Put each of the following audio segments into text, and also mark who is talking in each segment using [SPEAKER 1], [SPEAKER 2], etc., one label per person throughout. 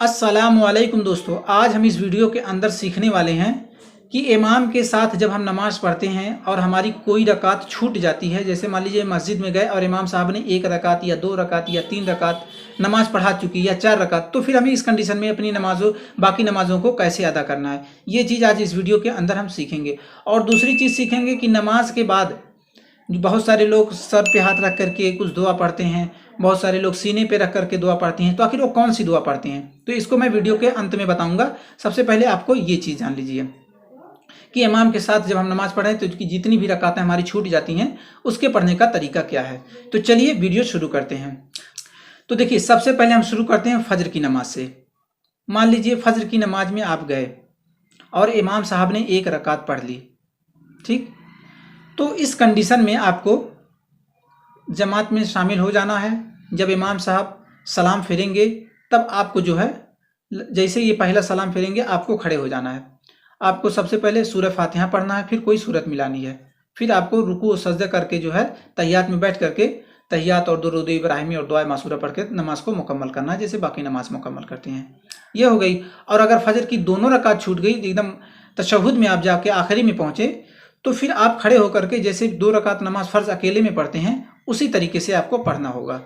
[SPEAKER 1] अस्सलामुअलैकुम दोस्तों, आज हम इस वीडियो के अंदर सीखने वाले हैं कि इमाम के साथ जब हम नमाज़ पढ़ते हैं और हमारी कोई रकात छूट जाती है। जैसे मान लीजिए मस्जिद में गए और इमाम साहब ने 1 रकात या 2 रकात या 3 रकात नमाज़ पढ़ा चुकी या 4 रकात, तो फिर हमें इस कंडीशन में अपनी बाकी नमाज़ों को कैसे अदा करना है, ये चीज़ आज इस वीडियो के अंदर हम सीखेंगे। और दूसरी चीज़ सीखेंगे कि नमाज के बाद बहुत सारे लोग सर पे हाथ रख करके कुछ दुआ पढ़ते हैं, बहुत सारे लोग सीने पे रख करके दुआ पढ़ते हैं। तो आखिर वो कौन सी दुआ पढ़ते हैं, तो इसको मैं वीडियो के अंत में बताऊंगा। सबसे पहले आपको ये चीज़ जान लीजिए कि इमाम के साथ जब हम नमाज पढ़ें तो उसकी जितनी भी रकातें हमारी छूट जाती हैं उसके पढ़ने का तरीका क्या है। तो चलिए वीडियो शुरू करते हैं। तो देखिए, सबसे पहले हम शुरू करते हैं फजर की नमाज से। मान लीजिए फजर की नमाज में आप गए और इमाम साहब ने 1 रकात पढ़ ली, ठीक। तो इस कंडीशन में आपको जमात में शामिल हो जाना है। जब इमाम साहब सलाम फेरेंगे तब आपको जो है, जैसे ये पहला सलाम फेरेंगे आपको खड़े हो जाना है। आपको सबसे पहले सूरह फातिहा पढ़ना है, फिर कोई सूरत मिलानी है, फिर आपको रुकू और सजदा करके जो है तहियात में बैठ करके तहियात और दुरूद इब्राहिमी और दुआ मासूरा पढ़ के नमाज को मुकम्मल करना है, जैसे बाकी नमाज मुकम्मल करते हैं। ये हो गई। और अगर फजर की दोनों रकात छूट गई, एकदम तशहुद में आप जाके आखिरी में पहुंचे, तो फिर आप खड़े होकर के जैसे 2 रकात नमाज फ़र्ज अकेले में पढ़ते हैं उसी तरीके से आपको पढ़ना होगा।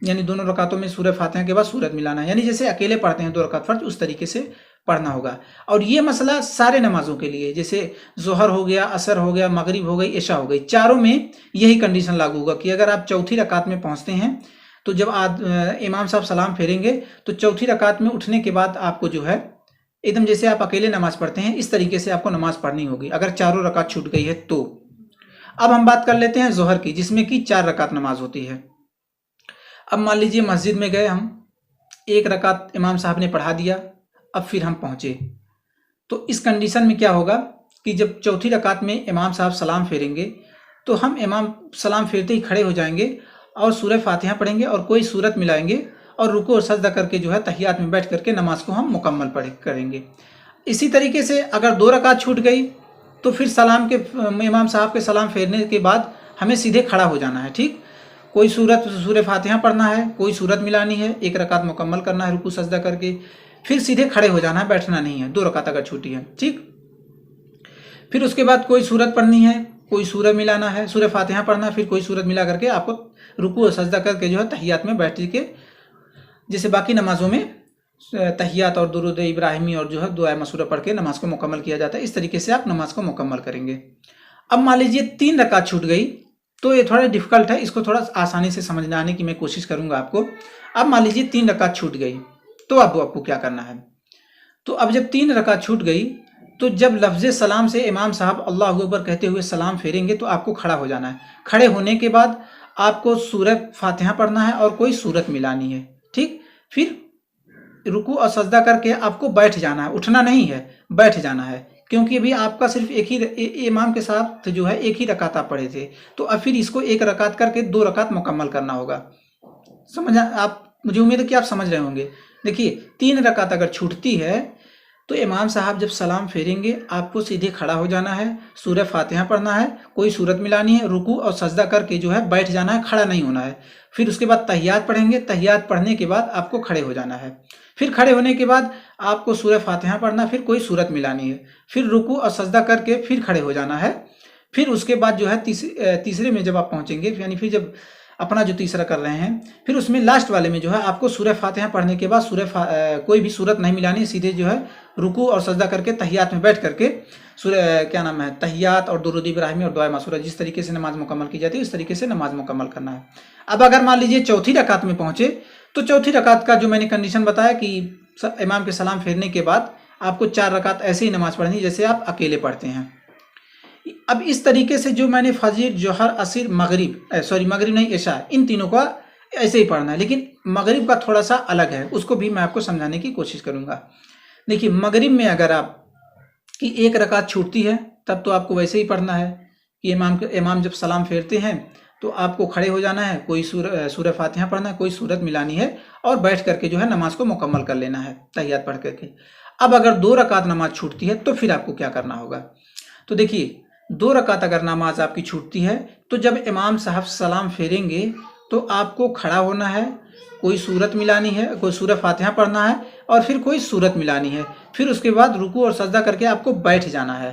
[SPEAKER 1] यानी दोनों रकातों में सूरह फातिहा के बाद सूरत मिलाना है, यानी जैसे अकेले पढ़ते हैं 2 रकात फ़र्ज, उस तरीके से पढ़ना होगा। और ये मसला सारे नमाजों के लिए, जैसे ज़ोहर हो गया, असर हो गया, मगरिब हो गई, इशा हो गई, चारों में यही कंडीशन लागू होगा कि अगर आप चौथी रकात में पहुँचते हैं तो जब इमाम साहब सलाम फेरेंगे तो चौथी रकात में उठने के बाद आपको जो है एकदम जैसे आप अकेले नमाज पढ़ते हैं इस तरीके से आपको नमाज पढ़नी होगी, अगर चारों रकात छूट गई है तो। अब हम बात कर लेते हैं जोहर की, जिसमें कि 4 रकात नमाज होती है। अब मान लीजिए मस्जिद में गए हम, 1 रकात इमाम साहब ने पढ़ा दिया, अब फिर हम पहुंचे, तो इस कंडीशन में क्या होगा कि जब चौथी रकात में इमाम साहब सलाम फेरेंगे तो हम इमाम सलाम फेरते ही खड़े हो जाएंगे और सूरह फातिहा पढ़ेंगे और कोई सूरत मिलाएंगे और रुकू और सजदा करके जो है तहियात में बैठ करके नमाज को हम मुकम्मल करेंगे। इसी तरीके से अगर 2 रकात छूट गई तो फिर सलाम के इमाम साहब के सलाम फेरने के बाद हमें सीधे खड़ा हो जाना है, ठीक। कोई सूरह फातिहा पढ़ना है, कोई सूरत मिलानी है, 1 रकात मुकम्मल करना है रुकू सजदा करके, फिर सीधे खड़े हो जाना है, बैठना नहीं है 2 रकात अगर छूटी है, ठीक। फिर उसके बाद कोई सूरत पढ़नी है, कोई सूरत मिलाना है, सूरह फातिहा पढ़ना है, फिर कोई सूरत मिला करके आपको रुकू और सजदा करके जो है तहियात में बैठ के, जैसे बाकी नमाजों में तहियात और दुरूद इब्राहिमी और जो है दुआ मसूरा पढ़ के नमाज को मुकम्मल किया जाता है, इस तरीके से आप नमाज को मुकम्मल करेंगे। अब मान लीजिए 3 रकात छूट गई, तो ये थोड़ा डिफिकल्ट है, इसको थोड़ा आसानी से समझ आने की मैं कोशिश करूंगा आपको। अब मान लीजिए 3 रकात छूट गई, तो अब आपको क्या करना है। तो अब जब 3 रकात छूट गई तो जब लफ्ज़ सलाम से इमाम साहब अल्लाहु अकबर कहते हुए सलाम फेरेंगे तो आपको खड़ा हो जाना है। खड़े होने के बाद आपको सूरह फातिहा पढ़ना है और कोई सूरत मिलानी है, ठीक। फिर रुकू और सजदा करके आपको बैठ जाना है, उठना नहीं है, बैठ जाना है, क्योंकि अभी आपका सिर्फ एक ही इमाम के साथ जो है 1 ही रकात आप पढ़े थे, तो अब फिर इसको 1 रकात करके 2 रकात मुकम्मल करना होगा। समझ आप, मुझे उम्मीद है कि आप समझ रहे होंगे। देखिए 3 रकात अगर छूटती है तो इमाम साहब जब सलाम फेरेंगे आपको सीधे खड़ा हो जाना है, सूरह फातिहा पढ़ना है, कोई सूरत मिलानी है, रुकू और सजदा करके जो है बैठ जाना है, खड़ा नहीं होना है। फिर उसके बाद तहियात पढ़ेंगे, तहियात पढ़ने के बाद आपको खड़े हो जाना है। फिर खड़े होने के बाद आपको सूरह फातिहा पढ़ना, फिर कोई सूरत मिलानी है, फिर रुकू और सजदा करके फिर खड़े हो जाना है। फिर उसके बाद जो है तीसरे में जब आप पहुंचेंगे, यानी फिर जब अपना जो तीसरा कर रहे हैं, फिर उसमें लास्ट वाले में जो है आपको सूरह फातिहा पढ़ने के बाद कोई भी सूरत नहीं मिलानी, सीधे जो है रुकू और सजदा करके तहियात में बैठ करके तहियात और दुरूद इब्राहिमी और दुआ मासूरा जिस तरीके से नमाज मुकम्मल की जाती है उस तरीके से नमाज मुकम्मल करना है। अब अगर मान लीजिए चौथी रकात में पहुंचे तो चौथी रकात का जो मैंने कंडीशन बताया कि इमाम के सलाम फेरने के बाद आपको 4 रकात ऐसे ही नमाज पढ़नी जैसे आप अकेले पढ़ते हैं। अब इस तरीके से जो मैंने फजर, जोहर, असर, मगरिब नहीं, इशा, इन तीनों का ऐसे ही पढ़ना है, लेकिन मगरिब का थोड़ा सा अलग है, उसको भी मैं आपको समझाने की कोशिश करूंगा। देखिए मगरिब में अगर आप की 1 रकात छूटती है तब तो आपको वैसे ही पढ़ना है कि इमाम जब सलाम फेरते हैं तो आपको खड़े हो जाना है, कोई सूरह फातिहा पढ़ना है, कोई सूरत मिलानी है और बैठ करके जो है नमाज को मुकम्मल कर लेना है तहियात पढ़ करके। अब अगर 2 रकात नमाज छूटती है तो फिर आपको क्या करना होगा। तो देखिए 2 रकात अगर नमाज आपकी छूटती है तो जब इमाम साहब सलाम फेरेंगे तो आपको खड़ा होना है, कोई सूरत मिलानी है, कोई सूरह फातिहा पढ़ना है और फिर कोई सूरत मिलानी है। फिर उसके बाद रुकू और सजदा करके आपको बैठ जाना है।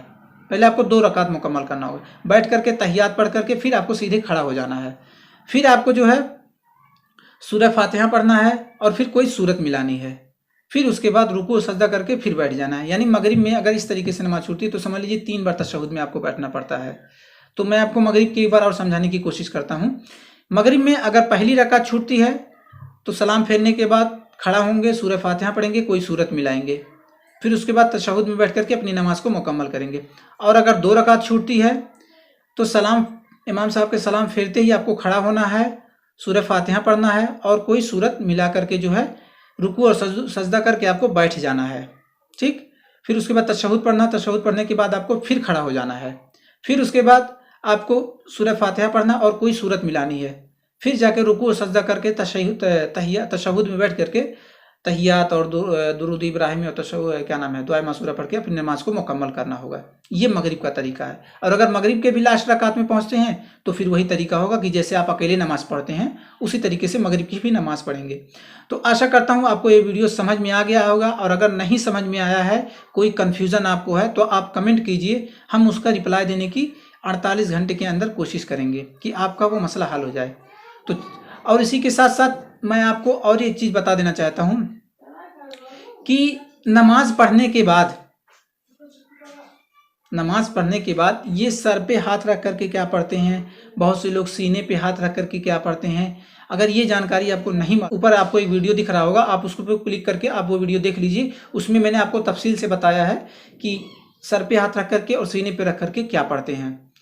[SPEAKER 1] पहले आपको 2 रकात मुकम्मल करना होगा, बैठ करके तहियात पढ़ करके फिर आपको सीधे खड़ा हो जाना है। फिर आपको जो है सूरह फातिहा पढ़ना है और फिर कोई सूरत मिलानी है। फिर उसके बाद रुकू और सजदा करके फिर बैठ जाना है। यानी मगरिब में अगर इस तरीके से नमाज छूटती है तो समझ लीजिए 3 बार तशहुद में आपको बैठना पड़ता है। तो मैं आपको मगरिब की एक बार और समझाने की कोशिश करता हूँ। मगरिब में अगर पहली रकात छूटती है तो सलाम फेरने के बाद खड़ा होंगे, सूरह फातिहा पढ़ेंगे, कोई सूरत मिलाएंगे, फिर उसके बाद तशहुद में बैठ करके अपनी नमाज को मुकम्मल करेंगे। और अगर 2 रकात छूटती है तो सलाम, इमाम साहब के सलाम फेरते ही आपको खड़ा होना है, सूरह फातिहा पढ़ना है और कोई सूरत मिला करके जो है रुकू और सजदा करके आपको बैठ जाना है। ठीक, फिर उसके बाद तशहुद पढ़ना, तशहुद पढ़ने के बाद आपको फिर खड़ा हो जाना है। फिर उसके बाद आपको सूरह फातिहा पढ़ना और कोई सूरत मिलानी है। फिर जाके रुकू और सजदा करके तशहुद में बैठ करके तहियात और दुरूद इब्राहिमी और दुआ मासूरा पढ़ के अपनी नमाज को मुकम्मल करना होगा। ये मगरिब का तरीका है। और अगर मगरिब के भी लास्ट रकात में पहुंचते हैं तो फिर वही तरीका होगा कि जैसे आप अकेले नमाज पढ़ते हैं उसी तरीके से मगरिब की भी नमाज पढ़ेंगे। तो आशा करता हूँ आपको ये वीडियो समझ में आ गया होगा। और अगर नहीं समझ में आया है, कोई कन्फ्यूज़न आपको है, तो आप कमेंट कीजिए, हम उसका रिप्लाई देने की 48 घंटे के अंदर कोशिश करेंगे कि आपका वो मसला हल हो जाए। तो और इसी के साथ साथ मैं आपको और एक चीज़ बता देना चाहता हूँ कि नमाज पढ़ने के बाद ये सर पे हाथ रख करके क्या पढ़ते हैं, बहुत से लोग सीने पे हाथ रख करके क्या पढ़ते हैं। अगर ये जानकारी आपको नहीं, ऊपर आपको एक वीडियो दिख रहा होगा, आप उसको पे क्लिक करके आप वो वीडियो देख लीजिए। उसमें मैंने आपको तफसील से बताया है कि सर पे हाथ रख करके और सीने पे रख करके क्या पढ़ते हैं।